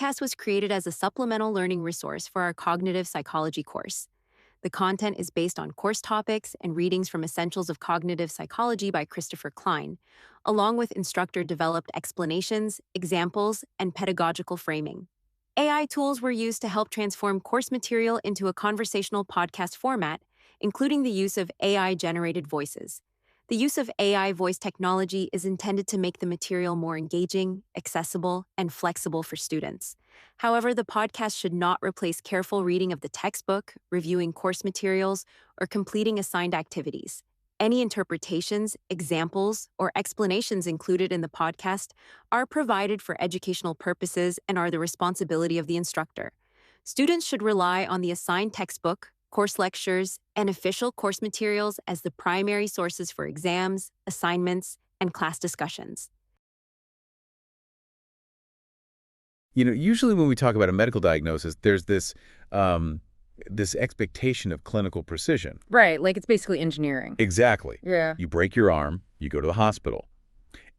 podcast was created as a supplemental learning resource for our cognitive psychology course. The content is based on course topics and readings from Essentials of Cognitive Psychology by Christopher Klein, along with instructor-developed explanations, examples, and pedagogical framing. AI tools were used to help transform course material into a conversational podcast format, including the use of AI-generated voices. The use of AI voice technology is intended to make the material more engaging, accessible, and flexible for students. However, the podcast should not replace careful reading of the textbook, reviewing course materials, or completing assigned activities. Any interpretations, examples, or explanations included in the podcast are provided for educational purposes and are the responsibility of the instructor. Students should rely on the assigned textbook, course lectures, and official course materials as the primary sources for exams, assignments, and class discussions. Usually when we talk about a medical diagnosis, there's this expectation of clinical precision. Right, like it's basically engineering. Exactly. Yeah. You break your arm, you go to the hospital,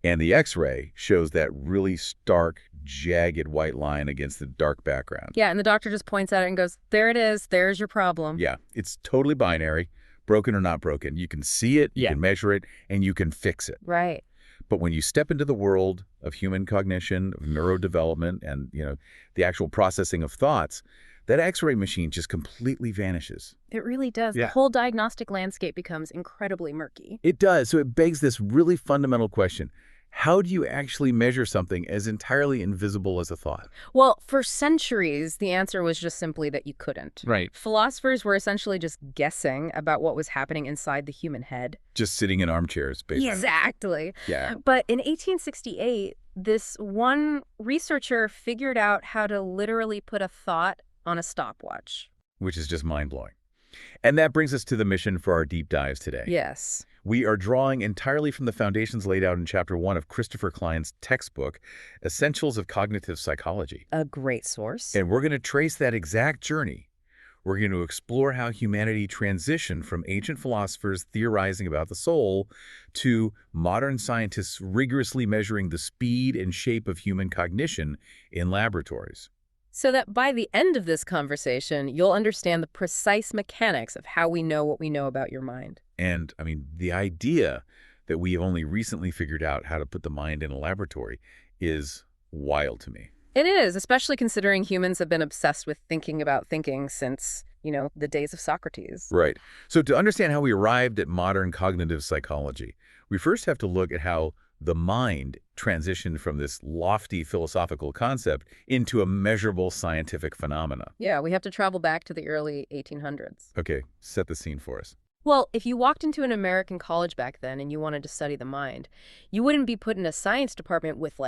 and the X-ray shows that really stark, jagged white line against the dark background. Yeah, and the doctor just points at it and goes, there it is, there's your problem. Yeah, it's totally binary, broken or not broken. You can see it, you can measure it, and you can fix it. Right. But when you step into the world of human cognition, of neurodevelopment, and the actual processing of thoughts, that X-ray machine just completely vanishes. It really does. Yeah. The whole diagnostic landscape becomes incredibly murky. It does. So it begs this really fundamental question. How do you actually measure something as entirely invisible as a thought? Well, for centuries, the answer was just simply that you couldn't. Right. Philosophers were essentially just guessing about what was happening inside the human head. Just sitting in armchairs, basically. Exactly. Yeah. But in 1868, this one researcher figured out how to literally put a thought on a stopwatch. Which is just mind-blowing. And that brings us to the mission for our deep dives today. Yes. We are drawing entirely from the foundations laid out in Chapter 1 of Christopher Klein's textbook, Essentials of Cognitive Psychology. A great source. And we're going to trace that exact journey. We're going to explore how humanity transitioned from ancient philosophers theorizing about the soul to modern scientists rigorously measuring the speed and shape of human cognition in laboratories. So that by the end of this conversation, you'll understand the precise mechanics of how we know what we know about your mind. And, the idea that we have only recently figured out how to put the mind in a laboratory is wild to me. It is, especially considering humans have been obsessed with thinking about thinking since, the days of Socrates. Right. So to understand how we arrived at modern cognitive psychology, we first have to look at how the mind transitioned from this lofty philosophical concept into a measurable scientific phenomena. Yeah, we have to travel back to the early 1800s. Okay, set the scene for us. Well, if you walked into an American college back then and you wanted to study the mind, you wouldn't be put in a science department with,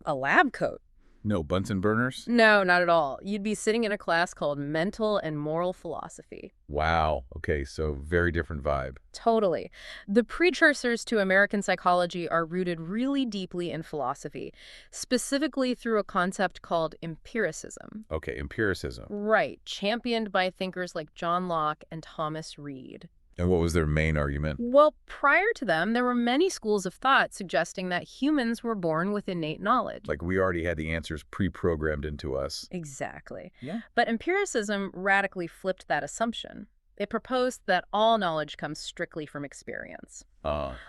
a lab coat. No Bunsen burners? No, not at all. You'd be sitting in a class called Mental and Moral Philosophy. Wow. Okay, so very different vibe. Totally. The precursors to American psychology are rooted really deeply in philosophy, specifically through a concept called empiricism. Okay, empiricism. Right, championed by thinkers like John Locke and Thomas Reid. And what was their main argument? Well, prior to them, there were many schools of thought suggesting that humans were born with innate knowledge. Like we already had the answers pre-programmed into us. Exactly. Yeah. But empiricism radically flipped that assumption. It proposed that all knowledge comes strictly from experience.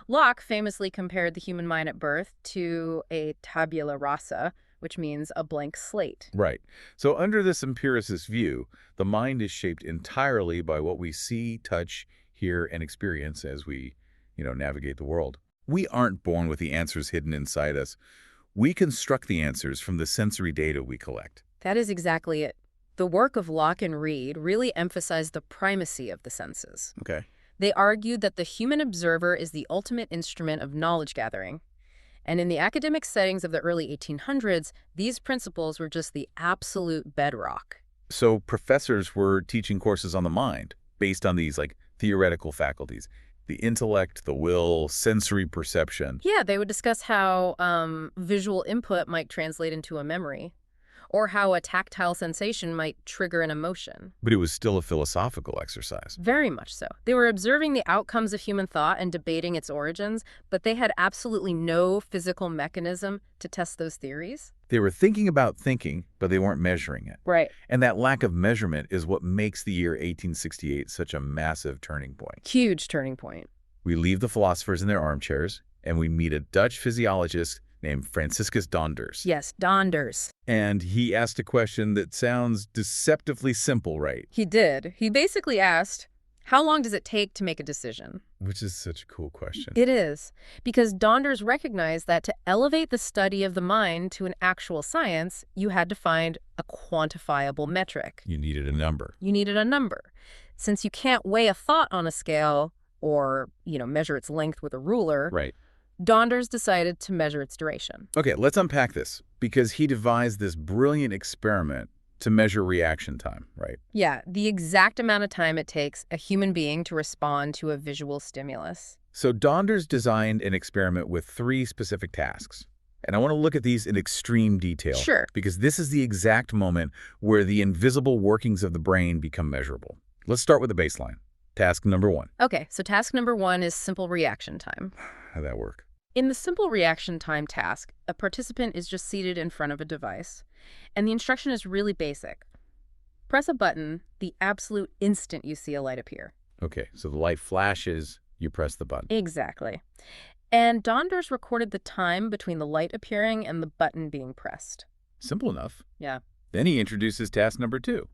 Locke famously compared the human mind at birth to a tabula rasa, which means a blank slate. Right. So under this empiricist view, the mind is shaped entirely by what we see, touch, hear, and experience as we, navigate the world. We aren't born with the answers hidden inside us. We construct the answers from the sensory data we collect. That is exactly it. The work of Locke and Reid really emphasized the primacy of the senses. Okay. They argued that the human observer is the ultimate instrument of knowledge gathering. And in the academic settings of the early 1800s, these principles were just the absolute bedrock. So professors were teaching courses on the mind based on these, theoretical faculties. The intellect, the will, sensory perception. Yeah, they would discuss how visual input might translate into a memory, or how a tactile sensation might trigger an emotion. But it was still a philosophical exercise. Very much so. They were observing the outcomes of human thought and debating its origins, but they had absolutely no physical mechanism to test those theories. They were thinking about thinking, but they weren't measuring it. Right. And that lack of measurement is what makes the year 1868 such a massive turning point. Huge turning point. We leave the philosophers in their armchairs, and we meet a Dutch physiologist named Franciscus Donders. Yes, Donders. And he asked a question that sounds deceptively simple, right? He did. He basically asked, how long does it take to make a decision? Which is such a cool question. It is, because Donders recognized that to elevate the study of the mind to an actual science, you had to find a quantifiable metric. You needed a number. You needed a number. Since you can't weigh a thought on a scale or, measure its length with a ruler, Right. Donders decided to measure its duration. Okay, let's unpack this, because he devised this brilliant experiment to measure reaction time, right? Yeah, the exact amount of time it takes a human being to respond to a visual stimulus. So Donders designed an experiment with 3 specific tasks. And I want to look at these in extreme detail. Sure. Because this is the exact moment where the invisible workings of the brain become measurable. Let's start with the baseline. Task number 1. Okay, so task number 1 is simple reaction time. How'd that work? In the simple reaction time task, a participant is just seated in front of a device, and the instruction is really basic. Press a button the absolute instant you see a light appear. Okay, so the light flashes, you press the button. Exactly. And Donders recorded the time between the light appearing and the button being pressed. Simple enough. Yeah. Then he introduces task number 2,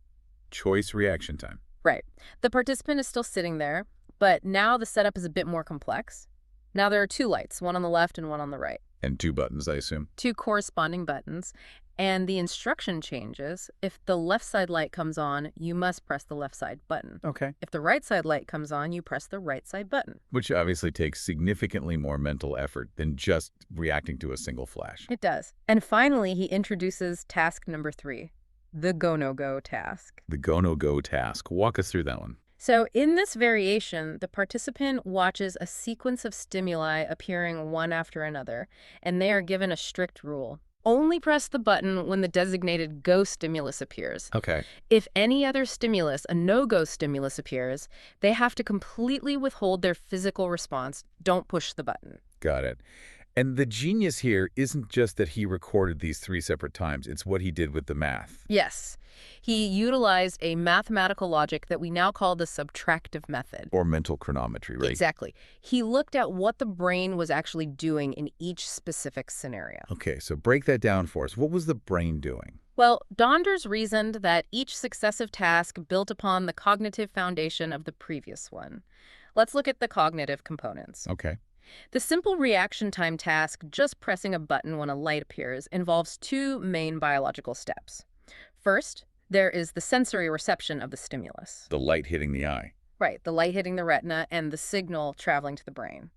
choice reaction time. Right. The participant is still sitting there, but now the setup is a bit more complex. Now there are 2 lights, one on the left and one on the right. And 2 buttons, I assume. 2 corresponding buttons. And the instruction changes. If the left side light comes on, you must press the left side button. Okay. If the right side light comes on, you press the right side button. Which obviously takes significantly more mental effort than just reacting to a single flash. It does. And finally, he introduces task number 3, the go-no-go task. The go-no-go task. Walk us through that one. So in this variation, the participant watches a sequence of stimuli appearing one after another, and they are given a strict rule. Only press the button when the designated go stimulus appears. Okay. If any other stimulus, a no-go stimulus, appears, they have to completely withhold their physical response. Don't push the button. Got it. And the genius here isn't just that he recorded these 3 separate times. It's what he did with the math. Yes. He utilized a mathematical logic that we now call the subtractive method. Or mental chronometry, right? Exactly. He looked at what the brain was actually doing in each specific scenario. Okay, so break that down for us. What was the brain doing? Well, Donders reasoned that each successive task built upon the cognitive foundation of the previous one. Let's look at the cognitive components. Okay. The simple reaction time task, just pressing a button when a light appears, involves 2 main biological steps. First, there is the sensory reception of the stimulus. The light hitting the eye. Right, the light hitting the retina and the signal traveling to the brain.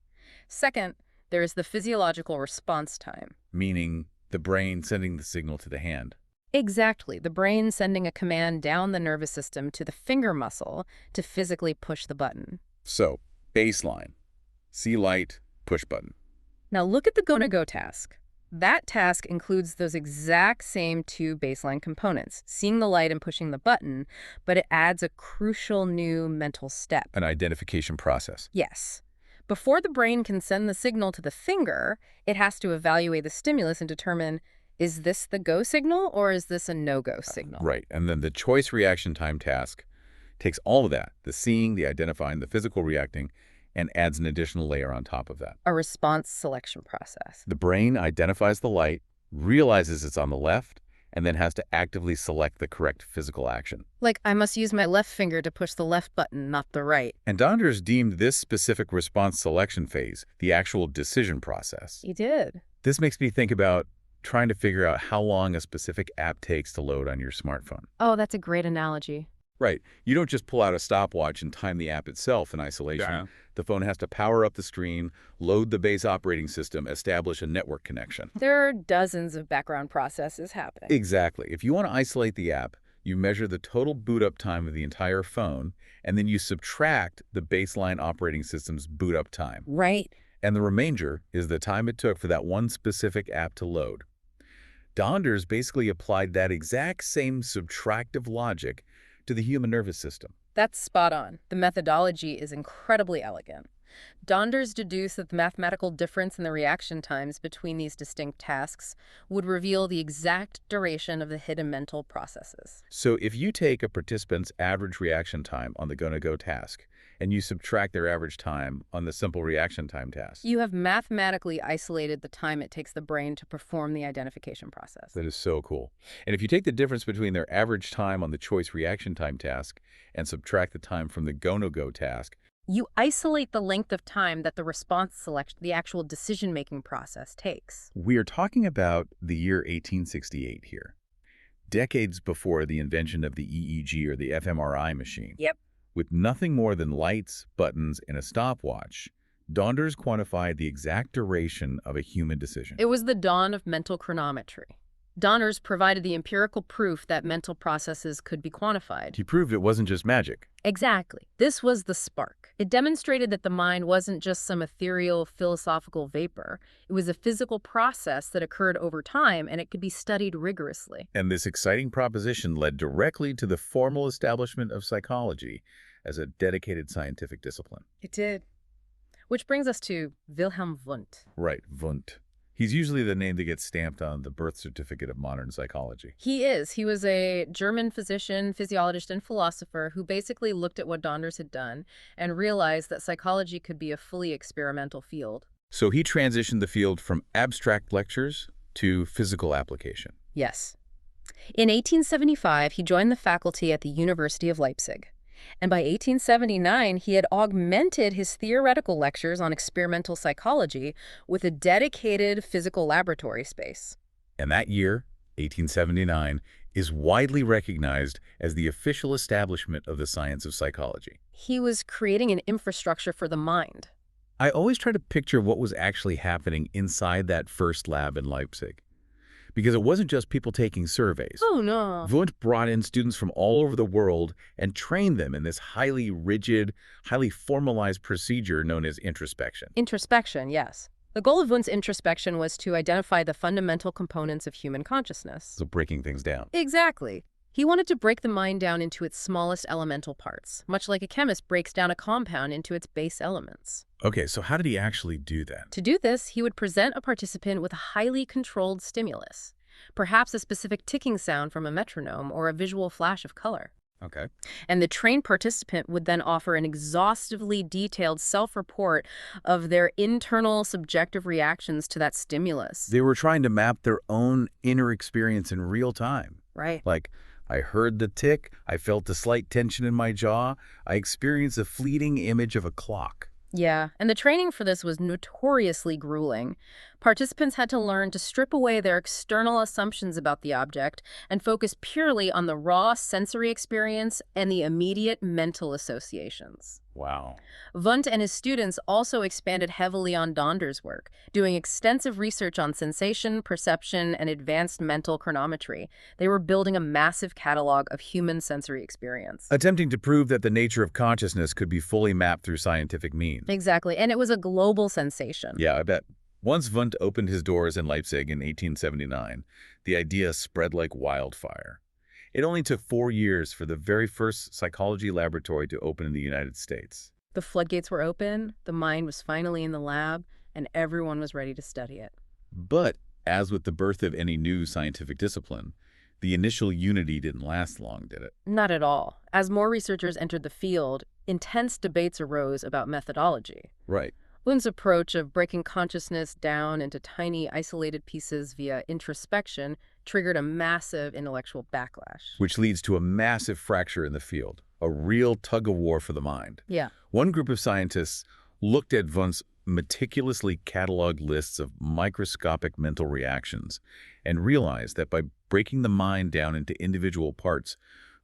Second, there is the physiological response time. Meaning the brain sending the signal to the hand. Exactly, the brain sending a command down the nervous system to the finger muscle to physically push the button. So, baseline. See light, push button. Now look at the go-no-go task. That task includes those exact same 2 baseline components, seeing the light and pushing the button, but it adds a crucial new mental step. An identification process. Yes. Before the brain can send the signal to the finger, it has to evaluate the stimulus and determine, is this the go signal or is this a no-go signal? Right. And then the choice reaction time task takes all of that, the seeing, the identifying, the physical reacting, and adds an additional layer on top of that. A response selection process. The brain identifies the light, realizes it's on the left, and then has to actively select the correct physical action. Like, I must use my left finger to push the left button, not the right. And Donders deemed this specific response selection phase the actual decision process. He did. This makes me think about trying to figure out how long a specific app takes to load on your smartphone. Oh, that's a great analogy. Right. You don't just pull out a stopwatch and time the app itself in isolation. Yeah. The phone has to power up the screen, load the base operating system, establish a network connection. There are dozens of background processes happening. Exactly. If you want to isolate the app, you measure the total boot up time of the entire phone, and then you subtract the baseline operating system's boot up time. Right. And the remainder is the time it took for that one specific app to load. Donders basically applied that exact same subtractive logic to the human nervous system. That's spot on. The methodology is incredibly elegant. Donders deduced that the mathematical difference in the reaction times between these distinct tasks would reveal the exact duration of the hidden mental processes. So if you take a participant's average reaction time on the go-no-go task and you subtract their average time on the simple reaction time task, You have mathematically isolated the time it takes the brain to perform the identification process. that is so cool. And if you take the difference between their average time on the choice reaction time task and subtract the time from the go-no-go task, You isolate the length of time that the response selection, the actual decision-making process, takes. we are talking about the year 1868 here, decades before the invention of the EEG or the fMRI machine. Yep. With nothing more than lights, buttons, and a stopwatch, Donders quantified the exact duration of a human decision. It was the dawn of mental chronometry. Donders provided the empirical proof that mental processes could be quantified. He proved it wasn't just magic. Exactly. This was the spark. It demonstrated that the mind wasn't just some ethereal philosophical vapor. It was a physical process that occurred over time, and it could be studied rigorously. And this exciting proposition led directly to the formal establishment of psychology as a dedicated scientific discipline. It did. Which brings us to Wilhelm Wundt. Right, Wundt. He's usually the name that gets stamped on the birth certificate of modern psychology. He is. He was a German physician, physiologist, and philosopher who basically looked at what Donders had done and realized that psychology could be a fully experimental field. So he transitioned the field from abstract lectures to physical application. Yes. In 1875, he joined the faculty at the University of Leipzig. And by 1879, he had augmented his theoretical lectures on experimental psychology with a dedicated physical laboratory space. And that year, 1879, is widely recognized as the official establishment of the science of psychology. He was creating an infrastructure for the mind. I always try to picture what was actually happening inside that first lab in Leipzig, because it wasn't just people taking surveys. Oh, no. Wundt brought in students from all over the world and trained them in this highly rigid, highly formalized procedure known as introspection. Introspection, yes. The goal of Wundt's introspection was to identify the fundamental components of human consciousness. So breaking things down. Exactly. He wanted to break the mind down into its smallest elemental parts, much like a chemist breaks down a compound into its base elements. Okay, so how did he actually do that? To do this, he would present a participant with a highly controlled stimulus, perhaps a specific ticking sound from a metronome or a visual flash of color. Okay. And the trained participant would then offer an exhaustively detailed self-report of their internal subjective reactions to that stimulus. They were trying to map their own inner experience in real time. Right. Like, I heard the tick, I felt a slight tension in my jaw, I experienced a fleeting image of a clock. Yeah, and the training for this was notoriously grueling. Participants had to learn to strip away their external assumptions about the object and focus purely on the raw sensory experience and the immediate mental associations. Wow. Wundt and his students also expanded heavily on Donders' work, doing extensive research on sensation, perception, and advanced mental chronometry. They were building a massive catalog of human sensory experience. Attempting to prove that the nature of consciousness could be fully mapped through scientific means. Exactly, and it was a global sensation. Yeah, I bet. Once Wundt opened his doors in Leipzig in 1879, the idea spread like wildfire. It only took 4 years for the very first psychology laboratory to open in the United States. The floodgates were open, the mind was finally in the lab, and everyone was ready to study it. But, as with the birth of any new scientific discipline, the initial unity didn't last long, did it? Not at all. As more researchers entered the field, intense debates arose about methodology. Right. Wundt's approach of breaking consciousness down into tiny, isolated pieces via introspection triggered a massive intellectual backlash. Which leads to a massive fracture in the field, a real tug-of-war for the mind. Yeah. One group of scientists looked at Wundt's meticulously cataloged lists of microscopic mental reactions and realized that by breaking the mind down into individual parts,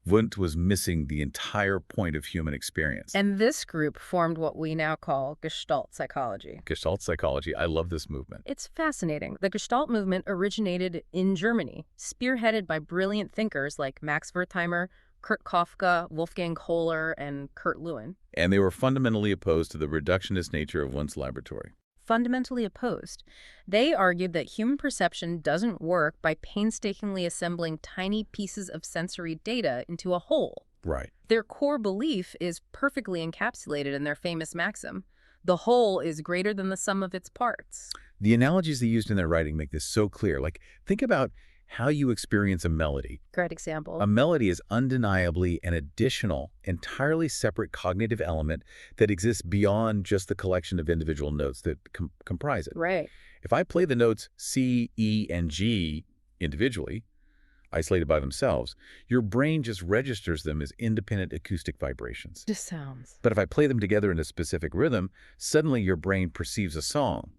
Wundt was missing the entire point of human experience. And this group formed what we now call Gestalt psychology. Gestalt psychology, I love this movement. It's fascinating. The Gestalt movement originated in Germany, spearheaded by brilliant thinkers like Max Wertheimer, Kurt Kafka, Wolfgang Kohler, and Kurt Lewin. And they were fundamentally opposed to the reductionist nature of Wundt's laboratory. fundamentally opposed. They argued that human perception doesn't work by painstakingly assembling tiny pieces of sensory data into a whole. Right. Their core belief is perfectly encapsulated in their famous maxim: the whole is greater than the sum of its parts. The analogies they used in their writing make this so clear. Like, think about how you experience a melody. Great example. A melody is undeniably an additional, entirely separate cognitive element that exists beyond just the collection of individual notes that comprise it. Right. If I play the notes C, E, and G individually, isolated by themselves, your brain just registers them as independent acoustic vibrations. Just sounds. But if I play them together in a specific rhythm, suddenly your brain perceives a song.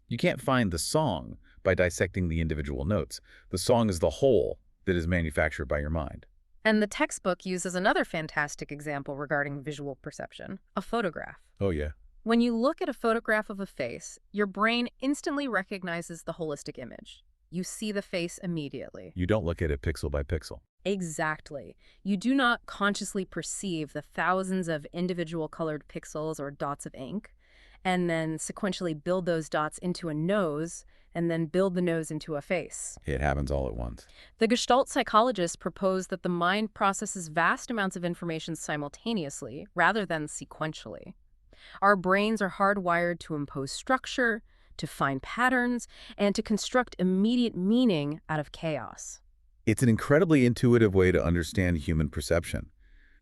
You can't find the song by dissecting the individual notes. The song is the whole that is manufactured by your mind. And the textbook uses another fantastic example regarding visual perception: a photograph. Oh, yeah. When you look at a photograph of a face, your brain instantly recognizes the holistic image. You see the face immediately. You don't look at it pixel by pixel. Exactly. You do not consciously perceive the thousands of individual colored pixels or dots of ink, and then sequentially build those dots into a nose, and then build the nose into a face. It happens all at once. The Gestalt psychologists propose that the mind processes vast amounts of information simultaneously, rather than sequentially. Our brains are hardwired to impose structure, to find patterns, and to construct immediate meaning out of chaos. It's an incredibly intuitive way to understand human perception.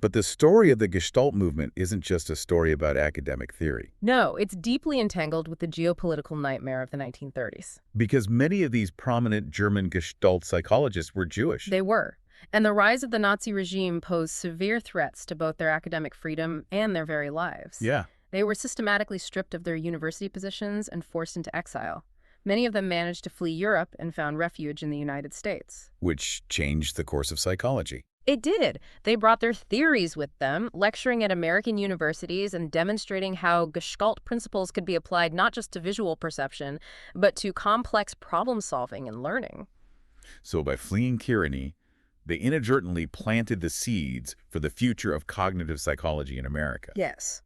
But the story of the Gestalt movement isn't just a story about academic theory. No, it's deeply entangled with the geopolitical nightmare of the 1930s. Because many of these prominent German Gestalt psychologists were Jewish. They were. And the rise of the Nazi regime posed severe threats to both their academic freedom and their very lives. Yeah. They were systematically stripped of their university positions and forced into exile. Many of them managed to flee Europe and found refuge in the United States. Which changed the course of psychology. It did. They brought their theories with them, lecturing at American universities and demonstrating how Gestalt principles could be applied not just to visual perception, but to complex problem-solving and learning. So by fleeing tyranny, they inadvertently planted the seeds for the future of cognitive psychology in America. Yes.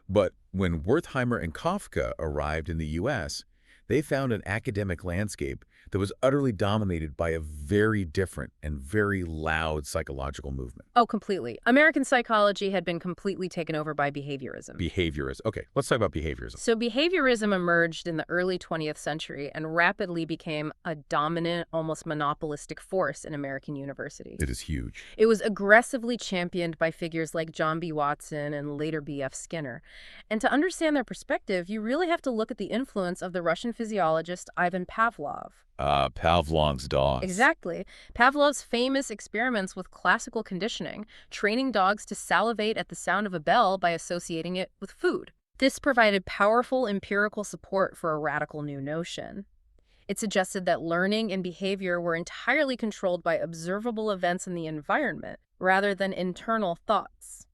But when Wertheimer and Kafka arrived in the U.S., they found an academic landscape that was utterly dominated by a very different and very loud psychological movement. Oh, completely. American psychology had been completely taken over by behaviorism. Behaviorism. Okay, let's talk about behaviorism. So behaviorism emerged in the early 20th century and rapidly became a dominant, almost monopolistic force in American universities. It is huge. It was aggressively championed by figures like John B. Watson and later B.F. Skinner. And to understand their perspective, you really have to look at the influence of the Russian physiologist Ivan Pavlov. Pavlov's dogs. Exactly. Pavlov's famous experiments with classical conditioning, training dogs to salivate at the sound of a bell by associating it with food. This provided powerful empirical support for a radical new notion. It suggested that learning and behavior were entirely controlled by observable events in the environment, rather than internal thoughts.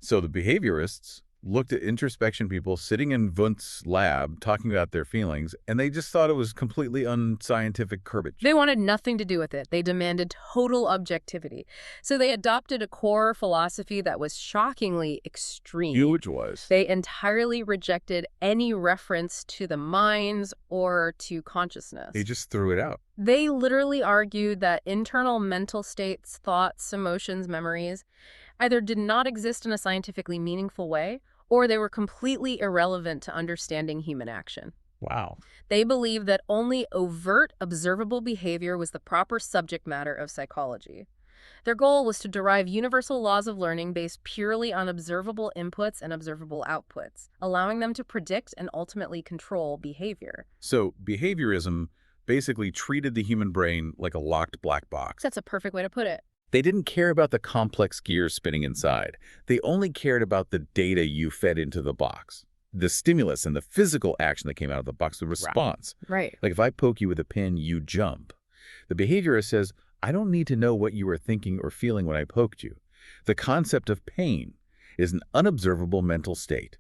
So the behaviorists looked at introspection people sitting in Wundt's lab talking about their feelings, and they just thought it was completely unscientific garbage. They wanted nothing to do with it. They demanded total objectivity. So they adopted a core philosophy that was shockingly extreme. Huge was. They entirely rejected any reference to the minds or to consciousness. They just threw it out. They literally argued that internal mental states, thoughts, emotions, memories either did not exist in a scientifically meaningful way, or they were completely irrelevant to understanding human action. Wow. They believed that only overt, observable behavior was the proper subject matter of psychology. Their goal was to derive universal laws of learning based purely on observable inputs and observable outputs, allowing them to predict and ultimately control behavior. So behaviorism basically treated the human brain like a locked black box. That's a perfect way to put it. They didn't care about the complex gears spinning inside. They only cared about the data you fed into the box. The stimulus and the physical action that came out of the box, the response. Right. Like if I poke you with a pin, you jump. The behaviorist says, I don't need to know what you were thinking or feeling when I poked you. The concept of pain is an unobservable mental state.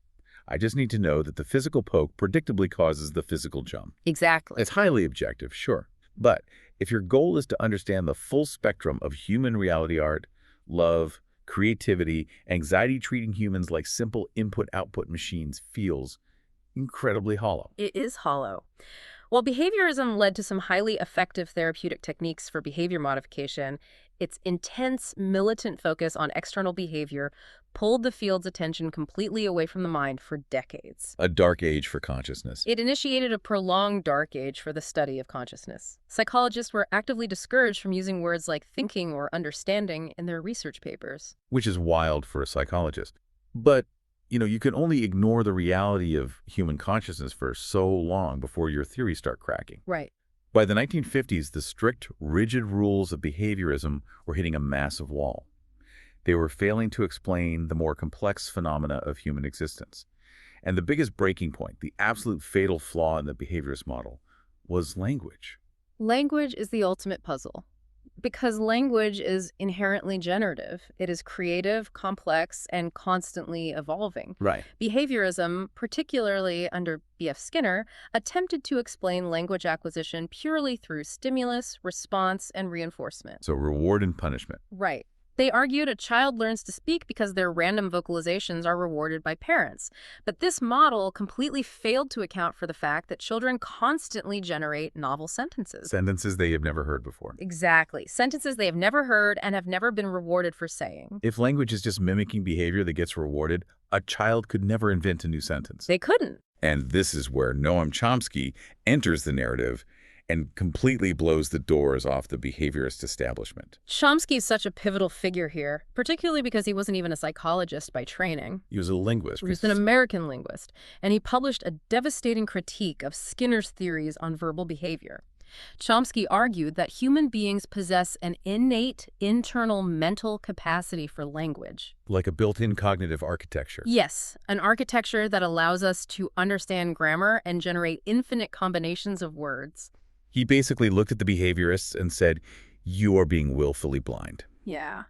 I just need to know that the physical poke predictably causes the physical jump. Exactly. It's highly objective, sure. But if your goal is to understand the full spectrum of human reality art, love, creativity, anxiety treating humans like simple input-output machines feels incredibly hollow. It is hollow. While behaviorism led to some highly effective therapeutic techniques for behavior modification, its intense, militant focus on external behavior pulled the field's attention completely away from the mind for decades. A dark age for consciousness. It initiated a prolonged dark age for the study of consciousness. Psychologists were actively discouraged from using words like thinking or understanding in their research papers. Which is wild for a psychologist. But, you can only ignore the reality of human consciousness for so long before your theories start cracking. Right. By the 1950s, the strict, rigid rules of behaviorism were hitting a massive wall. They were failing to explain the more complex phenomena of human existence. And the biggest breaking point, the absolute fatal flaw in the behaviorist model, was language. Language is the ultimate puzzle. Because language is inherently generative. It is creative, complex, and constantly evolving. Right. Behaviorism, particularly under B.F. Skinner, attempted to explain language acquisition purely through stimulus, response, and reinforcement. So reward and punishment. Right. They argued a child learns to speak because their random vocalizations are rewarded by parents. But this model completely failed to account for the fact that children constantly generate novel sentences. Sentences they have never heard before. Exactly. Sentences they have never heard and have never been rewarded for saying. If language is just mimicking behavior that gets rewarded, a child could never invent a new sentence. They couldn't. And this is where Noam Chomsky enters the narrative and completely blows the doors off the behaviorist establishment. Chomsky is such a pivotal figure here, particularly because he wasn't even a psychologist by training. He was a linguist. He was an American linguist, and he published a devastating critique of Skinner's theories on verbal behavior. Chomsky argued that human beings possess an innate internal mental capacity for language. Like a built-in cognitive architecture. Yes, an architecture that allows us to understand grammar and generate infinite combinations of words. He basically looked at the behaviorists and said, you are being willfully blind. Yeah.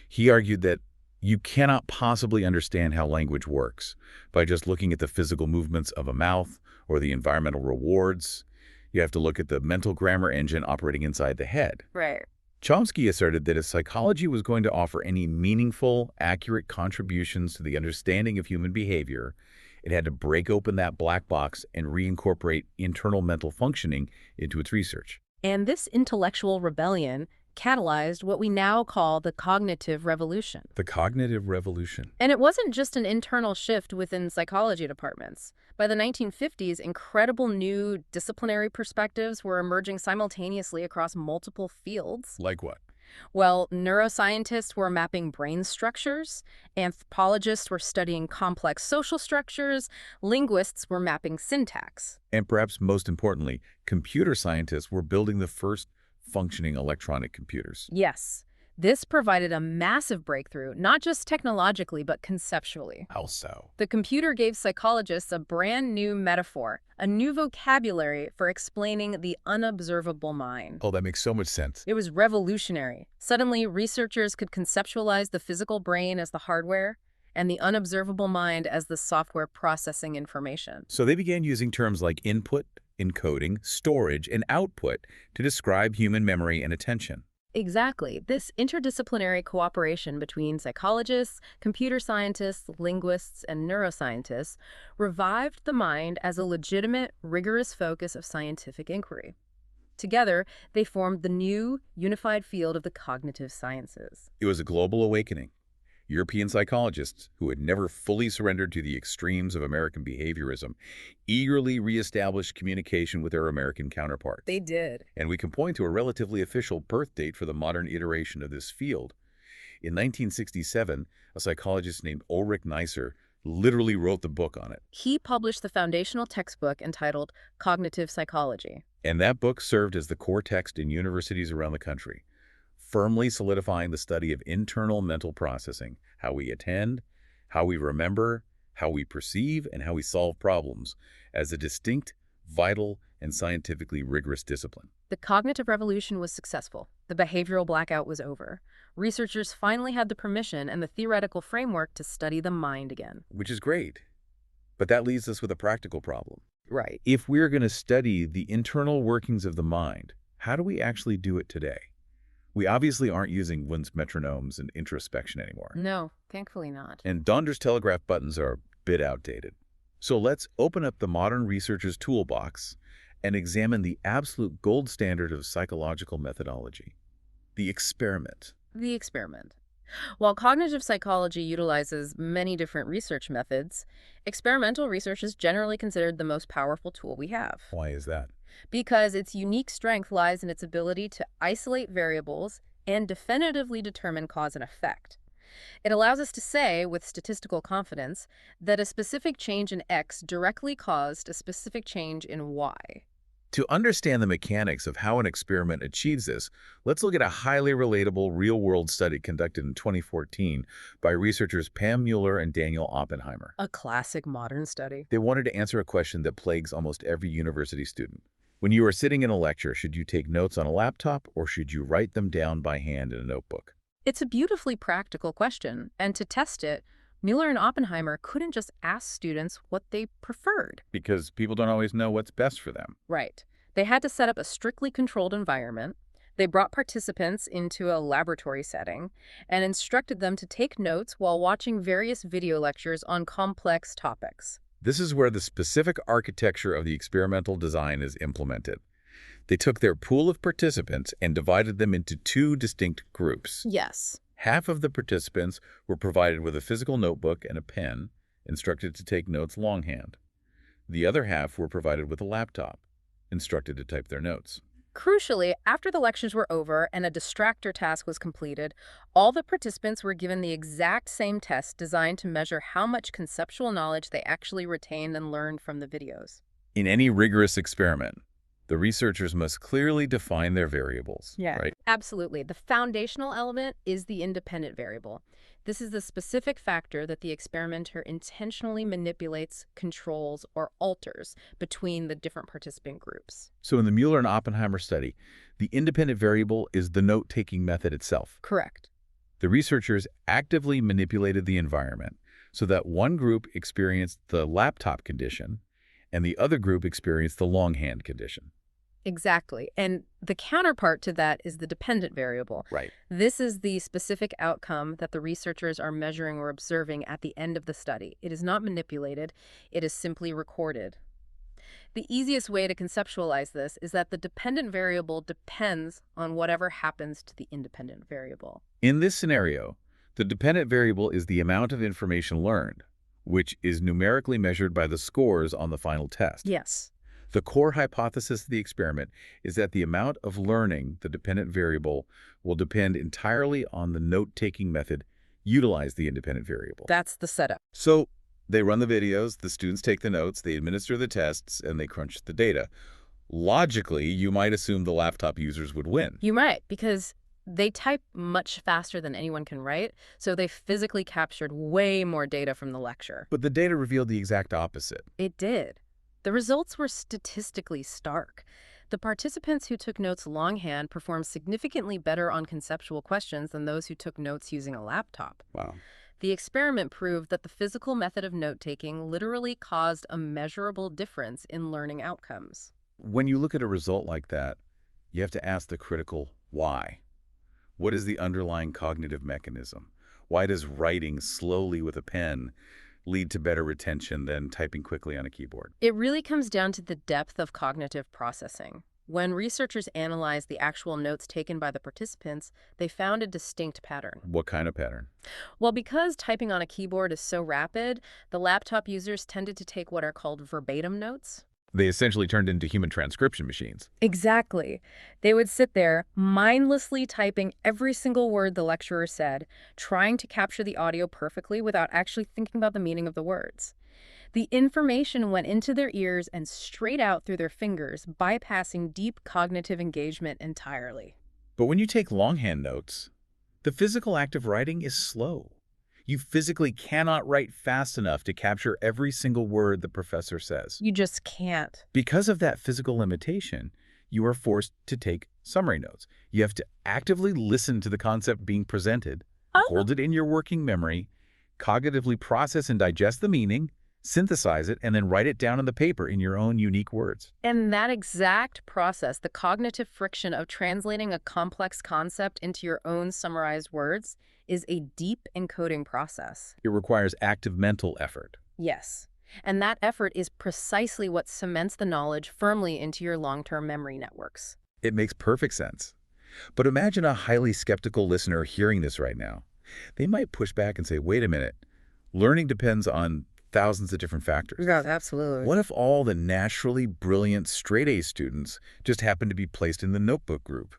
He argued that you cannot possibly understand how language works by just looking at the physical movements of a mouth or the environmental rewards. You have to look at the mental grammar engine operating inside the head. Right. Chomsky asserted that if psychology was going to offer any meaningful, accurate contributions to the understanding of human behavior, it had to break open that black box and reincorporate internal mental functioning into its research. And this intellectual rebellion catalyzed what we now call the cognitive revolution. The cognitive revolution. And it wasn't just an internal shift within psychology departments. By the 1950s, incredible new disciplinary perspectives were emerging simultaneously across multiple fields. Like what? Well, neuroscientists were mapping brain structures, anthropologists were studying complex social structures, linguists were mapping syntax. And perhaps most importantly, computer scientists were building the first functioning electronic computers. Yes, this provided a massive breakthrough, not just technologically, but conceptually. How so? The computer gave psychologists a brand new metaphor, a new vocabulary for explaining the unobservable mind. Oh, that makes so much sense. It was revolutionary. Suddenly, researchers could conceptualize the physical brain as the hardware and the unobservable mind as the software processing information. So they began using terms like input, encoding, storage, and output to describe human memory and attention. Exactly. This interdisciplinary cooperation between psychologists, computer scientists, linguists, and neuroscientists revived the mind as a legitimate, rigorous focus of scientific inquiry. Together, they formed the new, unified field of the cognitive sciences. It was a global awakening. European psychologists, who had never fully surrendered to the extremes of American behaviorism, eagerly reestablished communication with their American counterparts. They did. And we can point to a relatively official birth date for the modern iteration of this field. In 1967, a psychologist named Ulrich Neisser literally wrote the book on it. He published the foundational textbook entitled Cognitive Psychology. And that book served as the core text in universities around the country, firmly solidifying the study of internal mental processing, how we attend, how we remember, how we perceive, and how we solve problems, as a distinct, vital, and scientifically rigorous discipline. The cognitive revolution was successful. The behavioral blackout was over. Researchers finally had the permission and the theoretical framework to study the mind again. Which is great. But that leaves us with a practical problem. Right. If we're going to study the internal workings of the mind, how do we actually do it today? We obviously aren't using Wundt's metronomes and introspection anymore. No, thankfully not. And Donder's telegraph buttons are a bit outdated. So let's open up the modern researcher's toolbox and examine the absolute gold standard of psychological methodology, the experiment. The experiment. While cognitive psychology utilizes many different research methods, experimental research is generally considered the most powerful tool we have. Why is that? Because its unique strength lies in its ability to isolate variables and definitively determine cause and effect. It allows us to say, with statistical confidence, that a specific change in X directly caused a specific change in Y. To understand the mechanics of how an experiment achieves this, let's look at a highly relatable real-world study conducted in 2014 by researchers Pam Mueller and Daniel Oppenheimer. A classic modern study. They wanted to answer a question that plagues almost every university student. When you are sitting in a lecture, should you take notes on a laptop or should you write them down by hand in a notebook? It's a beautifully practical question, and to test it, Mueller and Oppenheimer couldn't just ask students what they preferred. Because people don't always know what's best for them. Right. They had to set up a strictly controlled environment. They brought participants into a laboratory setting and instructed them to take notes while watching various video lectures on complex topics. This is where the specific architecture of the experimental design is implemented. They took their pool of participants and divided them into two distinct groups. Yes. Half of the participants were provided with a physical notebook and a pen, instructed to take notes longhand. The other half were provided with a laptop, instructed to type their notes. Crucially, after the lectures were over and a distractor task was completed, all the participants were given the exact same test designed to measure how much conceptual knowledge they actually retained and learned from the videos. In any rigorous experiment, the researchers must clearly define their variables, right? Absolutely. The foundational element is the independent variable. This is the specific factor that the experimenter intentionally manipulates, controls, or alters between the different participant groups. So in the Mueller and Oppenheimer study, the independent variable is the note-taking method itself. Correct. The researchers actively manipulated the environment so that one group experienced the laptop condition and the other group experienced the longhand condition. Exactly. And the counterpart to that is the dependent variable. Right. This is the specific outcome that the researchers are measuring or observing at the end of the study. It is not manipulated. It is simply recorded. The easiest way to conceptualize this is that the dependent variable depends on whatever happens to the independent variable. In this scenario, the dependent variable is the amount of information learned, which is numerically measured by the scores on the final test. Yes. The core hypothesis of the experiment is that the amount of learning the dependent variable will depend entirely on the note-taking method utilize the independent variable. That's the setup. So they run the videos, the students take the notes, they administer the tests, and they crunch the data. Logically, you might assume the laptop users would win. You might, because they type much faster than anyone can write, so they physically captured way more data from the lecture. But the data revealed the exact opposite. It did. The results were statistically stark. The participants who took notes longhand performed significantly better on conceptual questions than those who took notes using a laptop. Wow. The experiment proved that the physical method of note-taking literally caused a measurable difference in learning outcomes. When you look at a result like that, you have to ask the critical why. What is the underlying cognitive mechanism? Why does writing slowly with a pen lead to better retention than typing quickly on a keyboard? It really comes down to the depth of cognitive processing. When researchers analyzed the actual notes taken by the participants, they found a distinct pattern. What kind of pattern? Well, because typing on a keyboard is so rapid, the laptop users tended to take what are called verbatim notes. They essentially turned into human transcription machines. Exactly. They would sit there mindlessly typing every single word the lecturer said, trying to capture the audio perfectly without actually thinking about the meaning of the words. The information went into their ears and straight out through their fingers, bypassing deep cognitive engagement entirely. But when you take longhand notes, the physical act of writing is slow. You physically cannot write fast enough to capture every single word the professor says. You just can't. Because of that physical limitation, you are forced to take summary notes. You have to actively listen to the concept being presented, hold it in your working memory, cognitively process and digest the meaning, synthesize it, and then write it down on the paper in your own unique words. And that exact process, the cognitive friction of translating a complex concept into your own summarized words, is a deep encoding process. It requires active mental effort. Yes. And that effort is precisely what cements the knowledge firmly into your long-term memory networks. It makes perfect sense. But imagine a highly skeptical listener hearing this right now. They might push back and say, wait a minute, learning depends on thousands of different factors. Yeah, absolutely. What if all the naturally brilliant straight-A students just happened to be placed in the notebook group?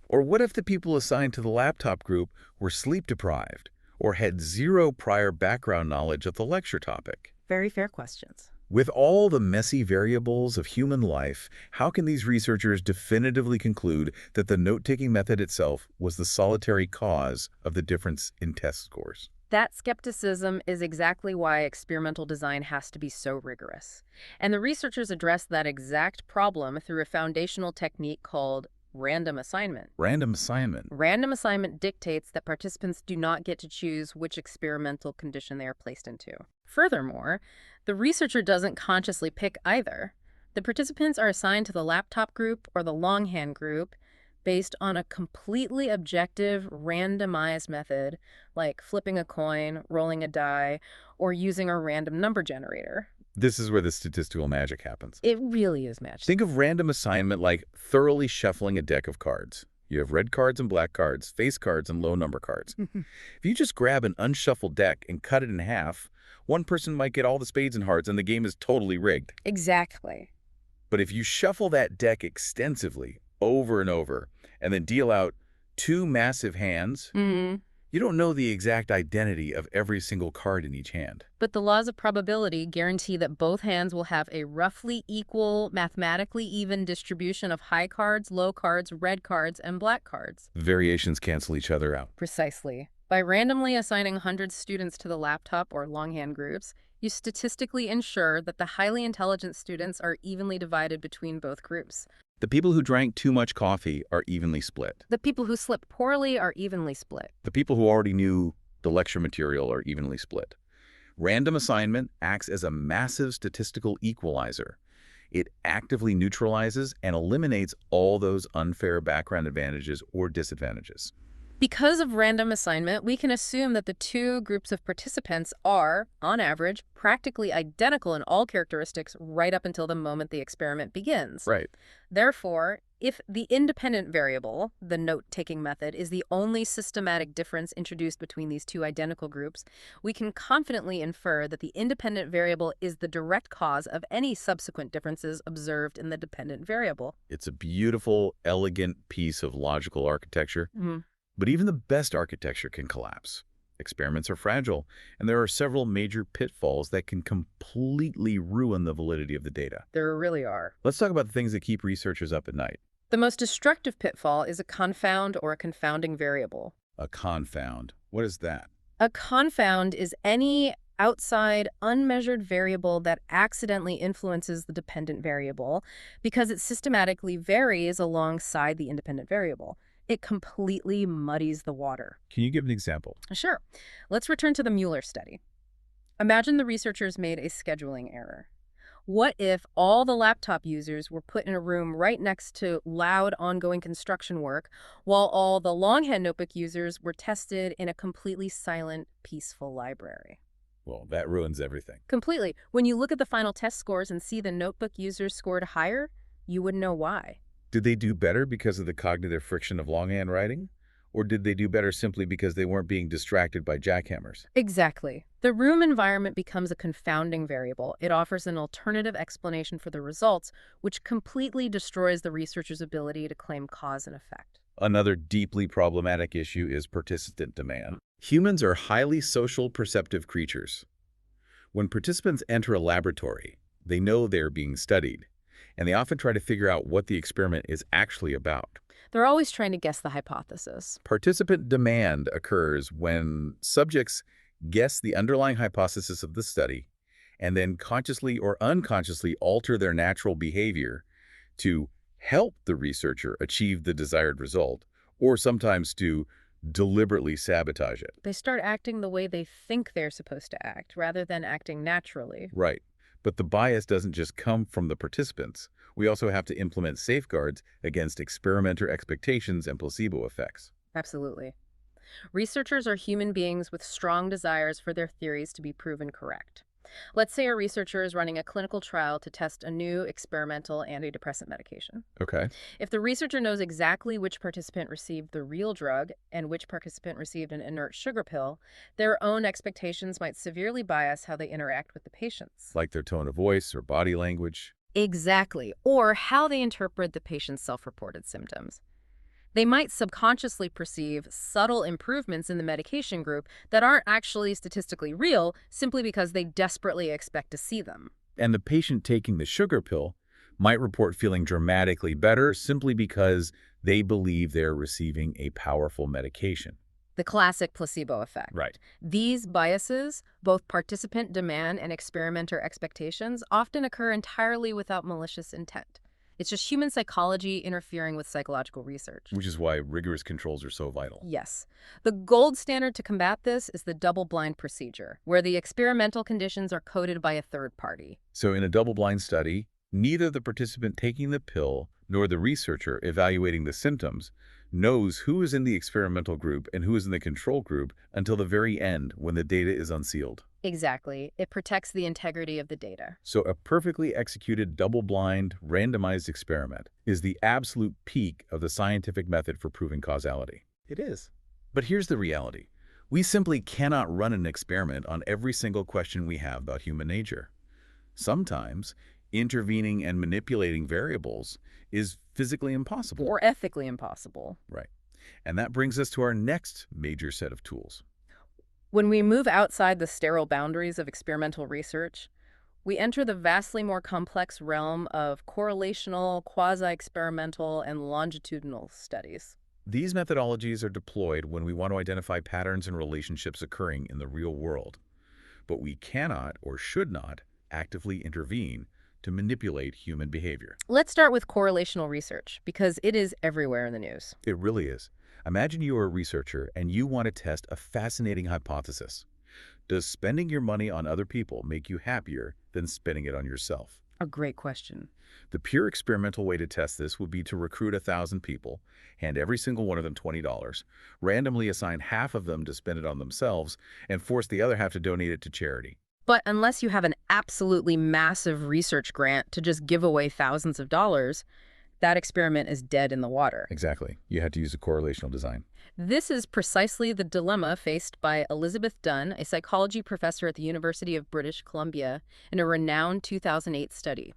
Or what if the people assigned to the laptop group were sleep-deprived or had zero prior background knowledge of the lecture topic? Very fair questions. With all the messy variables of human life, how can these researchers definitively conclude that the note-taking method itself was the solitary cause of the difference in test scores? That skepticism is exactly why experimental design has to be so rigorous. And the researchers address that exact problem through a foundational technique called random assignment. Random assignment. Random assignment dictates that participants do not get to choose which experimental condition they are placed into. Furthermore, the researcher doesn't consciously pick either. The participants are assigned to the laptop group or the longhand group based on a completely objective, randomized method, like flipping a coin, rolling a die, or using a random number generator. This is where the statistical magic happens. It really is magic. Think of random assignment like thoroughly shuffling a deck of cards. You have red cards and black cards, face cards and low number cards. If you just grab an unshuffled deck and cut it in half, one person might get all the spades and hearts and the game is totally rigged. Exactly. But if you shuffle that deck extensively, over and over, and then deal out two massive hands, you don't know the exact identity of every single card in each hand. But the laws of probability guarantee that both hands will have a roughly equal, mathematically even distribution of high cards, low cards, red cards, and black cards. Variations cancel each other out. Precisely. By randomly assigning 100 students to the laptop or longhand groups, you statistically ensure that the highly intelligent students are evenly divided between both groups. The people who drank too much coffee are evenly split. The people who slept poorly are evenly split. The people who already knew the lecture material are evenly split. Random assignment acts as a massive statistical equalizer. It actively neutralizes and eliminates all those unfair background advantages or disadvantages. Because of random assignment, we can assume that the two groups of participants are, on average, practically identical in all characteristics right up until the moment the experiment begins. Right. Therefore, if the independent variable, the note-taking method, is the only systematic difference introduced between these two identical groups, we can confidently infer that the independent variable is the direct cause of any subsequent differences observed in the dependent variable. It's a beautiful, elegant piece of logical architecture. But even the best architecture can collapse. Experiments are fragile, and there are several major pitfalls that can completely ruin the validity of the data. There really are. Let's talk about the things that keep researchers up at night. The most destructive pitfall is a confound or a confounding variable. A confound. What is that? A confound is any outside, unmeasured variable that accidentally influences the dependent variable because it systematically varies alongside the independent variable. It completely muddies the water. Can you give an example? Sure. Let's return to the Mueller study. Imagine the researchers made a scheduling error. What if all the laptop users were put in a room right next to loud, ongoing construction work, while all the longhand notebook users were tested in a completely silent, peaceful library? Well, that ruins everything. Completely. When you look at the final test scores and see the notebook users scored higher, you wouldn't know why. Did they do better because of the cognitive friction of longhand writing? Or did they do better simply because they weren't being distracted by jackhammers? Exactly. The room environment becomes a confounding variable. It offers an alternative explanation for the results, which completely destroys the researcher's ability to claim cause and effect. Another deeply problematic issue is participant demand. Humans are highly social, perceptive creatures. When participants enter a laboratory, they know they're being studied, and they often try to figure out what the experiment is actually about. They're always trying to guess the hypothesis. Participant demand occurs when subjects guess the underlying hypothesis of the study and then consciously or unconsciously alter their natural behavior to help the researcher achieve the desired result, or sometimes to deliberately sabotage it. They start acting the way they think they're supposed to act, rather than acting naturally. Right. But the bias doesn't just come from the participants. We also have to implement safeguards against experimenter expectations and placebo effects. Absolutely. Researchers are human beings with strong desires for their theories to be proven correct. Let's say a researcher is running a clinical trial to test a new experimental antidepressant medication. Okay. If the researcher knows exactly which participant received the real drug and which participant received an inert sugar pill, their own expectations might severely bias how they interact with the patients. Like their tone of voice or body language. Exactly. Or how they interpret the patient's self-reported symptoms. They might subconsciously perceive subtle improvements in the medication group that aren't actually statistically real simply because they desperately expect to see them. And the patient taking the sugar pill might report feeling dramatically better simply because they believe they're receiving a powerful medication. The classic placebo effect. Right. These biases, both participant demand and experimenter expectations, often occur entirely without malicious intent. It's just human psychology interfering with psychological research. Which is why rigorous controls are so vital. Yes. The gold standard to combat this is the double-blind procedure, where the experimental conditions are coded by a third party. So in a double-blind study, neither the participant taking the pill nor the researcher evaluating the symptoms knows who is in the experimental group and who is in the control group until the very end when the data is unsealed. Exactly. It protects the integrity of the data. So a perfectly executed double-blind, randomized experiment is the absolute peak of the scientific method for proving causality. It is. But here's the reality. We simply cannot run an experiment on every single question we have about human nature. Sometimes, intervening and manipulating variables is physically impossible. Or ethically impossible. Right. And that brings us to our next major set of tools. When we move outside the sterile boundaries of experimental research, we enter the vastly more complex realm of correlational, quasi-experimental, and longitudinal studies. These methodologies are deployed when we want to identify patterns and relationships occurring in the real world. But we cannot or should not actively intervene to manipulate human behavior. Let's start with correlational research, because it is everywhere in the news. It really is. Imagine you are a researcher and you want to test a fascinating hypothesis. Does spending your money on other people make you happier than spending it on yourself? A great question. The pure experimental way to test this would be to recruit 1,000 people, hand every single one of them $20, randomly assign half of them to spend it on themselves, and force the other half to donate it to charity. But unless you have an absolutely massive research grant to just give away thousands of dollars, that experiment is dead in the water. Exactly. You had to use a correlational design. This is precisely the dilemma faced by Elizabeth Dunn, a psychology professor at the University of British Columbia, in a renowned 2008 study.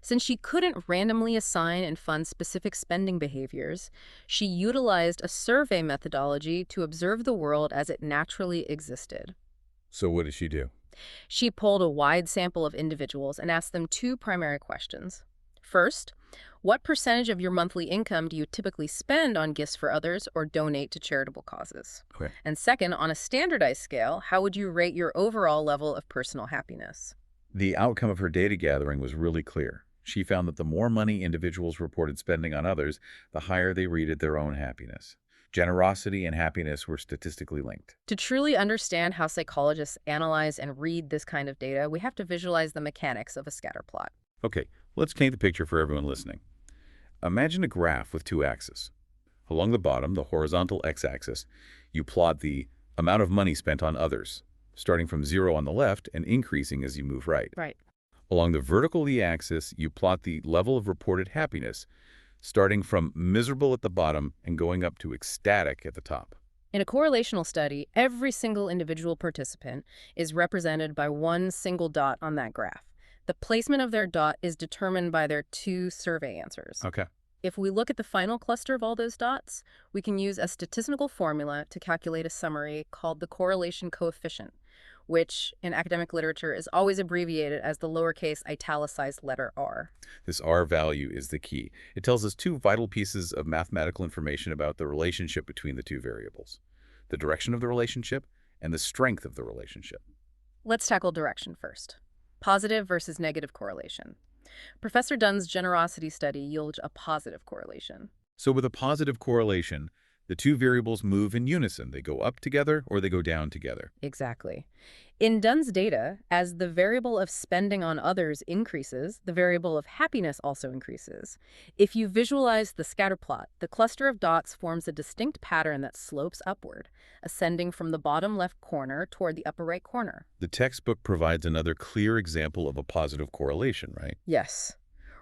Since she couldn't randomly assign and fund specific spending behaviors, she utilized a survey methodology to observe the world as it naturally existed. So what did she do? She polled a wide sample of individuals and asked them two primary questions. First, what percentage of your monthly income do you typically spend on gifts for others or donate to charitable causes? Okay. And second, on a standardized scale, how would you rate your overall level of personal happiness? The outcome of her data gathering was really clear. She found that the more money individuals reported spending on others, the higher they rated their own happiness. Generosity and happiness were statistically linked. To truly understand how psychologists analyze and read this kind of data, we have to visualize the mechanics of a scatter plot. Okay, let's paint the picture for everyone listening. Imagine a graph with two axes. Along the bottom, the horizontal x-axis, you plot the amount of money spent on others, starting from 0 on the left and increasing as you move right. Right. Along the vertical y-axis, you plot the level of reported happiness, starting from miserable at the bottom and going up to ecstatic at the top. In a correlational study, every single individual participant is represented by one single dot on that graph. The placement of their dot is determined by their two survey answers. Okay. If we look at the final cluster of all those dots, we can use a statistical formula to calculate a summary called the correlation coefficient, which in academic literature is always abbreviated as the lowercase italicized letter r. This r value is the key. It tells us two vital pieces of mathematical information about the relationship between the two variables: the direction of the relationship and the strength of the relationship. Let's tackle direction first. Positive versus negative correlation. Professor Dunn's generosity study yielded a positive correlation. So with a positive correlation, The two variables move in unison. They go up together or they go down together. Exactly. In Dunn's data, as the variable of spending on others increases, the variable of happiness also increases. If you visualize the scatter plot, the cluster of dots forms a distinct pattern that slopes upward, ascending from the bottom left corner toward the upper right corner. The textbook provides another clear example of a positive correlation, right? Yes.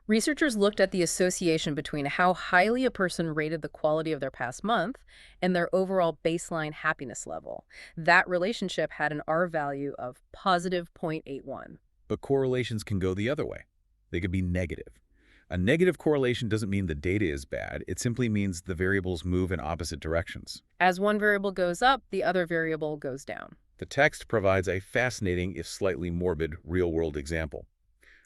Researchers looked at the association between how highly a person rated the quality of their past month and their overall baseline happiness level. That relationship had an R value of positive 0.81. But correlations can go the other way. They could be negative. A negative correlation doesn't mean the data is bad. It simply means the variables move in opposite directions. As one variable goes up, the other variable goes down. The text provides a fascinating, if slightly morbid, real-world example.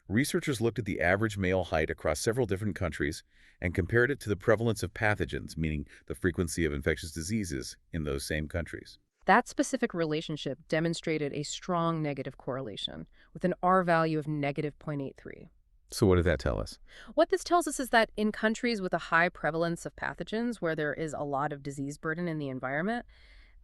Researchers looked at the average male height across several different countries and compared it to the prevalence of pathogens, meaning the frequency of infectious diseases in those same countries. That specific relationship demonstrated a strong negative correlation, with an R value of negative 0.83. So what did that tell us? What this tells us is that in countries with a high prevalence of pathogens, where there is a lot of disease burden in the environment,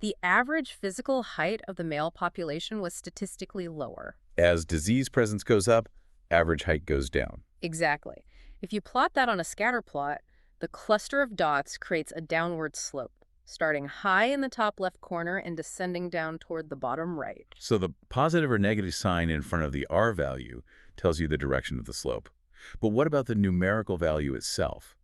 the average physical height of the male population was statistically lower. As disease presence goes up, average height goes down. Exactly. If you plot that on a scatter plot, the cluster of dots creates a downward slope, starting high in the top left corner and descending down toward the bottom right. So the positive or negative sign in front of the R value tells you the direction of the slope. But what about the numerical value itself?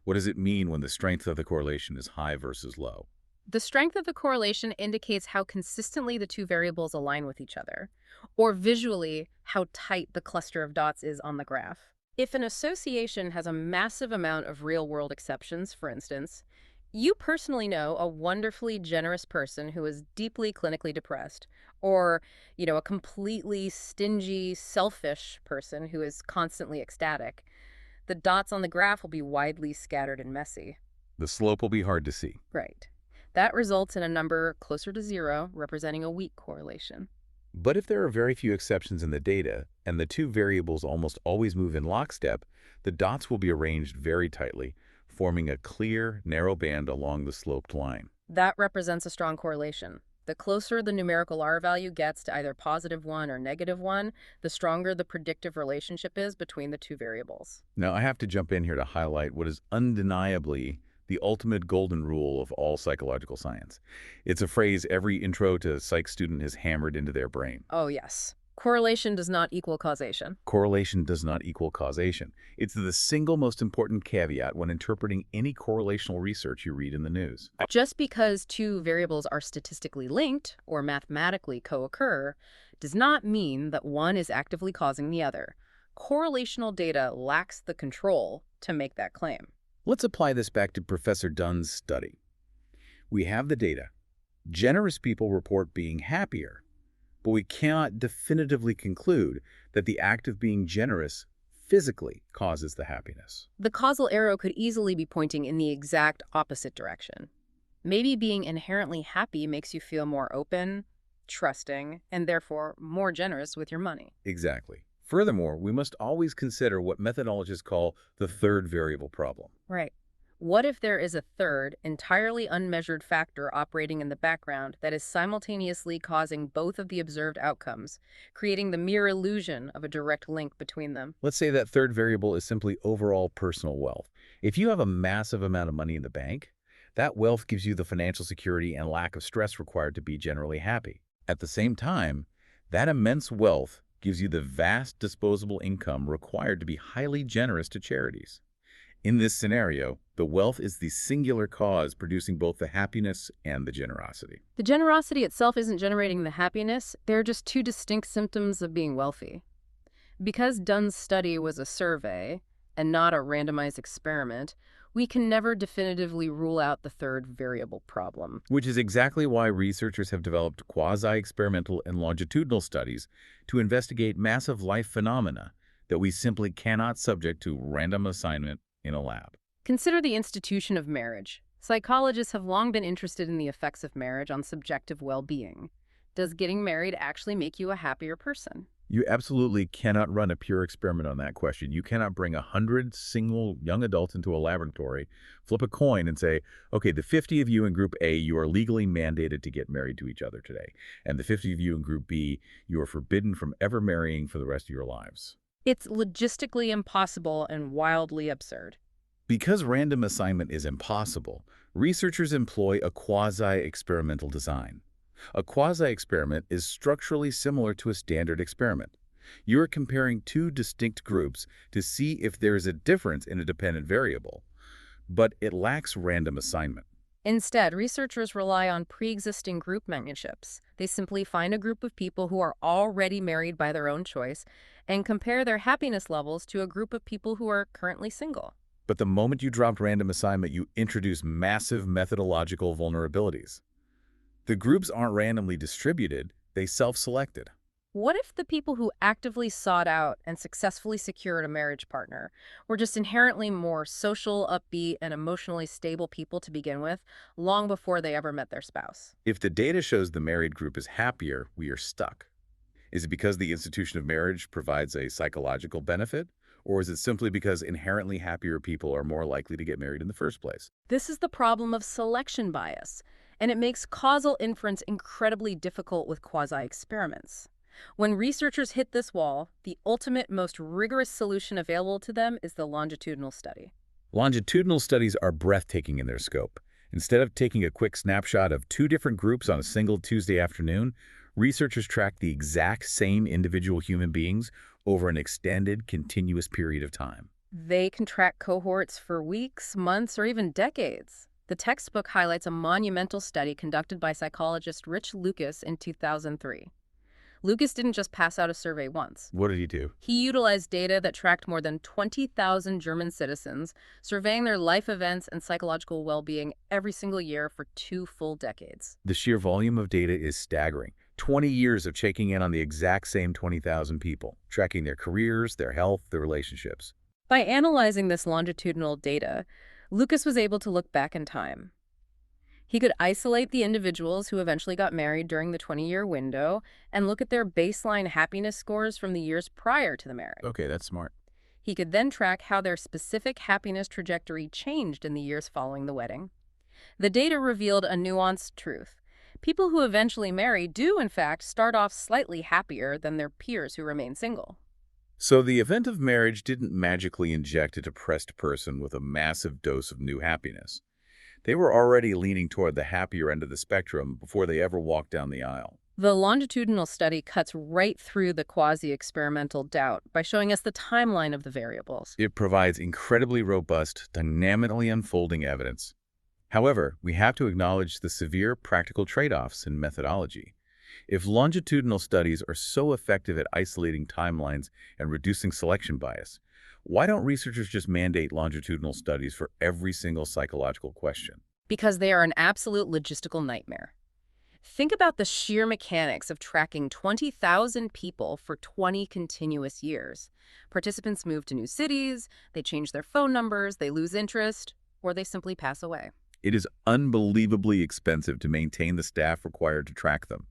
What does it mean when the strength of the correlation is high versus low? The strength of the correlation indicates how consistently the two variables align with each other, or visually, how tight the cluster of dots is on the graph. If an association has a massive amount of real-world exceptions, for instance, you personally know a wonderfully generous person who is deeply clinically depressed, or, a completely stingy, selfish person who is constantly ecstatic, the dots on the graph will be widely scattered and messy. The slope will be hard to see. Right. That results in a number closer to 0, representing a weak correlation. But if there are very few exceptions in the data, and the two variables almost always move in lockstep, the dots will be arranged very tightly, forming a clear, narrow band along the sloped line. That represents a strong correlation. The closer the numerical R value gets to either +1 or -1, the stronger the predictive relationship is between the two variables. Now, I have to jump in here to highlight what is undeniably the ultimate golden rule of all psychological science. It's a phrase every intro to psych student has hammered into their brain. Oh, yes. Correlation does not equal causation. Correlation does not equal causation. It's the single most important caveat when interpreting any correlational research you read in the news. Just because two variables are statistically linked or mathematically co-occur does not mean that one is actively causing the other. Correlational data lacks the control to make that claim. Let's apply this back to Professor Dunn's study. We have the data. Generous people report being happier, but we cannot definitively conclude that the act of being generous physically causes the happiness. The causal arrow could easily be pointing in the exact opposite direction. Maybe being inherently happy makes you feel more open, trusting, and therefore more generous with your money. Exactly. Furthermore, we must always consider what methodologists call the third variable problem. Right. What if there is a third, entirely unmeasured factor operating in the background that is simultaneously causing both of the observed outcomes, creating the mere illusion of a direct link between them? Let's say that third variable is simply overall personal wealth. If you have a massive amount of money in the bank, that wealth gives you the financial security and lack of stress required to be generally happy. At the same time, that immense wealth gives you the vast disposable income required to be highly generous to charities. In this scenario, the wealth is the singular cause producing both the happiness and the generosity. The generosity itself isn't generating the happiness. They're just two distinct symptoms of being wealthy. Because Dunn's study was a survey and not a randomized experiment, we can never definitively rule out the third variable problem. Which is exactly why researchers have developed quasi-experimental and longitudinal studies to investigate massive life phenomena that we simply cannot subject to random assignment in a lab. Consider the institution of marriage. Psychologists have long been interested in the effects of marriage on subjective well-being. Does getting married actually make you a happier person? You absolutely cannot run a pure experiment on that question. You cannot bring 100 single young adults into a laboratory, flip a coin and say, okay, the 50 of you in group A, you are legally mandated to get married to each other today. And the 50 of you in group B, you are forbidden from ever marrying for the rest of your lives. It's logistically impossible and wildly absurd. Because random assignment is impossible, researchers employ a quasi-experimental design. A quasi-experiment is structurally similar to a standard experiment. You are comparing two distinct groups to see if there is a difference in a dependent variable, but it lacks random assignment. Instead, researchers rely on pre-existing group memberships. They simply find a group of people who are already married by their own choice and compare their happiness levels to a group of people who are currently single. But the moment you dropped random assignment, you introduce massive methodological vulnerabilities. The groups aren't randomly distributed, they self-selected. What if the people who actively sought out and successfully secured a marriage partner were just inherently more social, upbeat, and emotionally stable people to begin with, long before they ever met their spouse? If the data shows the married group is happier, we are stuck. Is it because the institution of marriage provides a psychological benefit? Or is it simply because inherently happier people are more likely to get married in the first place? This is the problem of selection bias, and it makes causal inference incredibly difficult with quasi-experiments. When researchers hit this wall, the ultimate, most rigorous solution available to them is the longitudinal study. Longitudinal studies are breathtaking in their scope. Instead of taking a quick snapshot of two different groups on a single Tuesday afternoon, researchers track the exact same individual human beings over an extended, continuous period of time. They can track cohorts for weeks, months, or even decades. The textbook highlights a monumental study conducted by psychologist Rich Lucas in 2003. Lucas didn't just pass out a survey once. What did he do? He utilized data that tracked more than 20,000 German citizens, surveying their life events and psychological well-being every single year for 2 full decades. The sheer volume of data is staggering. 20 years of checking in on the exact same 20,000 people, tracking their careers, their health, their relationships. By analyzing this longitudinal data, Lucas was able to look back in time. He could isolate the individuals who eventually got married during the 20-year window and look at their baseline happiness scores from the years prior to the marriage. Okay, that's smart. He could then track how their specific happiness trajectory changed in the years following the wedding. The data revealed a nuanced truth. People who eventually marry do, in fact, start off slightly happier than their peers who remain single. So the event of marriage didn't magically inject a depressed person with a massive dose of new happiness. They were already leaning toward the happier end of the spectrum before they ever walked down the aisle. The longitudinal study cuts right through the quasi-experimental doubt by showing us the timeline of the variables. It provides incredibly robust, dynamically unfolding evidence. However, we have to acknowledge the severe practical trade-offs in methodology. If longitudinal studies are so effective at isolating timelines and reducing selection bias, why don't researchers just mandate longitudinal studies for every single psychological question? Because they are an absolute logistical nightmare. Think about the sheer mechanics of tracking 20,000 people for 20 continuous years. Participants move to new cities, they change their phone numbers, they lose interest, or they simply pass away. It is unbelievably expensive to maintain the staff required to track them.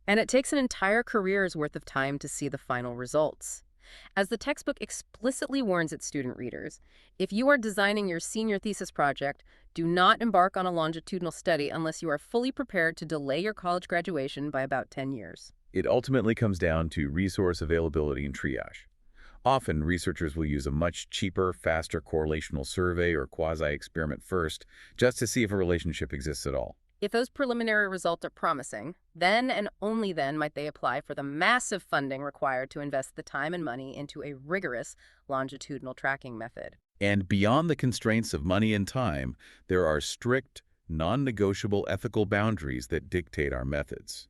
And it takes an entire career's worth of time to see the final results. As the textbook explicitly warns its student readers, if you are designing your senior thesis project, do not embark on a longitudinal study unless you are fully prepared to delay your college graduation by about 10 years. It ultimately comes down to resource availability and triage. Often, researchers will use a much cheaper, faster correlational survey or quasi-experiment first, just to see if a relationship exists at all. If those preliminary results are promising, then and only then might they apply for the massive funding required to invest the time and money into a rigorous longitudinal tracking method. And beyond the constraints of money and time, there are strict, non-negotiable ethical boundaries that dictate our methods.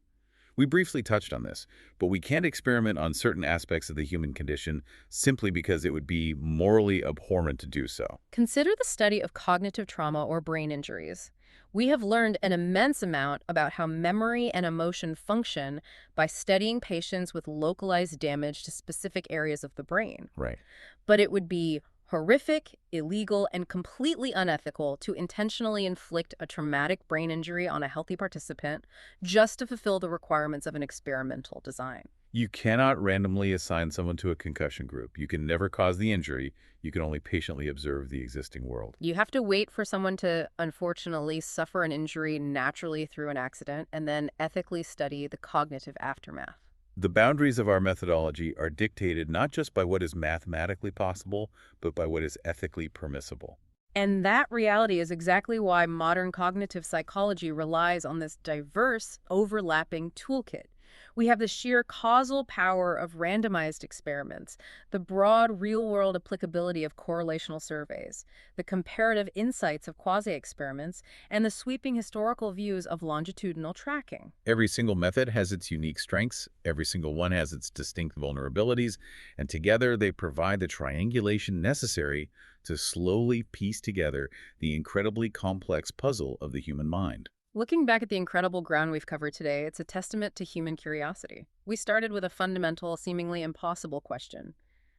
We briefly touched on this, but we can't experiment on certain aspects of the human condition simply because it would be morally abhorrent to do so. Consider the study of cognitive trauma or brain injuries. We have learned an immense amount about how memory and emotion function by studying patients with localized damage to specific areas of the brain. Right. But it would be horrific, illegal, and completely unethical to intentionally inflict a traumatic brain injury on a healthy participant just to fulfill the requirements of an experimental design. You cannot randomly assign someone to a concussion group. You can never cause the injury. You can only patiently observe the existing world. You have to wait for someone to, unfortunately, suffer an injury naturally through an accident and then ethically study the cognitive aftermath. The boundaries of our methodology are dictated not just by what is mathematically possible, but by what is ethically permissible. And that reality is exactly why modern cognitive psychology relies on this diverse, overlapping toolkit. We have the sheer causal power of randomized experiments, the broad real-world applicability of correlational surveys, the comparative insights of quasi-experiments, and the sweeping historical views of longitudinal tracking. Every single method has its unique strengths, every single one has its distinct vulnerabilities, and together they provide the triangulation necessary to slowly piece together the incredibly complex puzzle of the human mind. Looking back at the incredible ground we've covered today, it's a testament to human curiosity. We started with a fundamental, seemingly impossible question.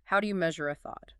How do you measure a thought?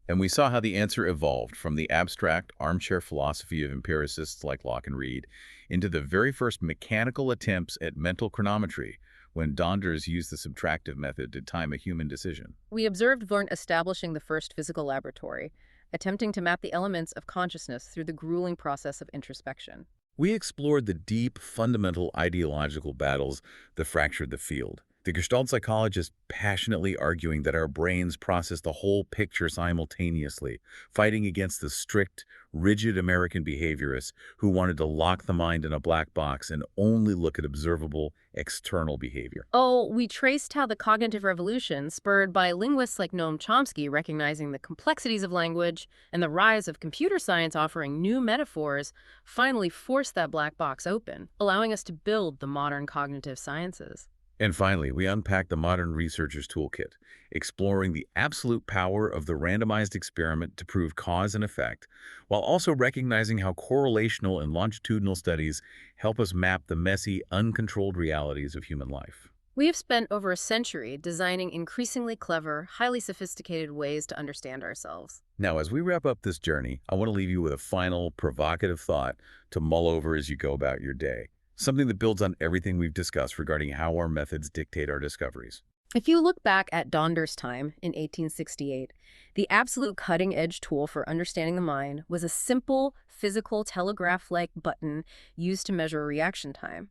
And we saw how the answer evolved from the abstract, armchair philosophy of empiricists like Locke and Reid into the very first mechanical attempts at mental chronometry when Donders used the subtractive method to time a human decision. We observed Wundt establishing the first physical laboratory, attempting to map the elements of consciousness through the grueling process of introspection. We explored the deep, fundamental ideological battles that fractured the field. The Gestalt psychologist passionately arguing that our brains process the whole picture simultaneously, fighting against the strict, rigid American behaviorists who wanted to lock the mind in a black box and only look at observable, external behavior. Oh, we traced how the cognitive revolution, spurred by linguists like Noam Chomsky recognizing the complexities of language and the rise of computer science offering new metaphors, finally forced that black box open, allowing us to build the modern cognitive sciences. And finally, we unpacked the modern researcher's toolkit, exploring the absolute power of the randomized experiment to prove cause and effect, while also recognizing how correlational and longitudinal studies help us map the messy, uncontrolled realities of human life. We have spent over a century designing increasingly clever, highly sophisticated ways to understand ourselves. Now, as we wrap up this journey, I want to leave you with a final, provocative thought to mull over as you go about your day. Something that builds on everything we've discussed regarding how our methods dictate our discoveries. If you look back at Donders' time in 1868, the absolute cutting-edge tool for understanding the mind was a simple, physical, telegraph-like button used to measure reaction time.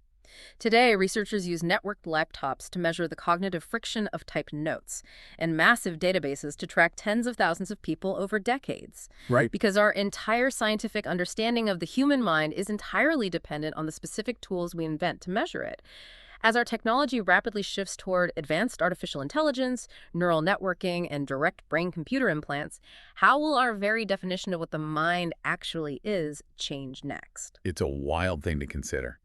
Today, researchers use networked laptops to measure the cognitive friction of typed notes and massive databases to track tens of thousands of people over decades. Right. Because our entire scientific understanding of the human mind is entirely dependent on the specific tools we invent to measure it. As our technology rapidly shifts toward advanced artificial intelligence, neural networking, and direct brain-computer implants, how will our very definition of what the mind actually is change next? It's a wild thing to consider.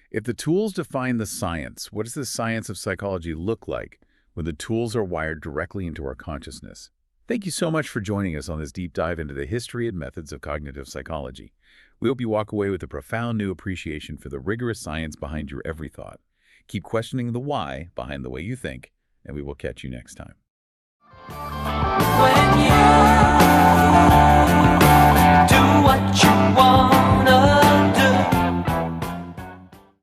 If the tools define the science, what does the science of psychology look like when the tools are wired directly into our consciousness? Thank you so much for joining us on this deep dive into the history and methods of cognitive psychology. We hope you walk away with a profound new appreciation for the rigorous science behind your every thought. Keep questioning the why behind the way you think, and we will catch you next time. When you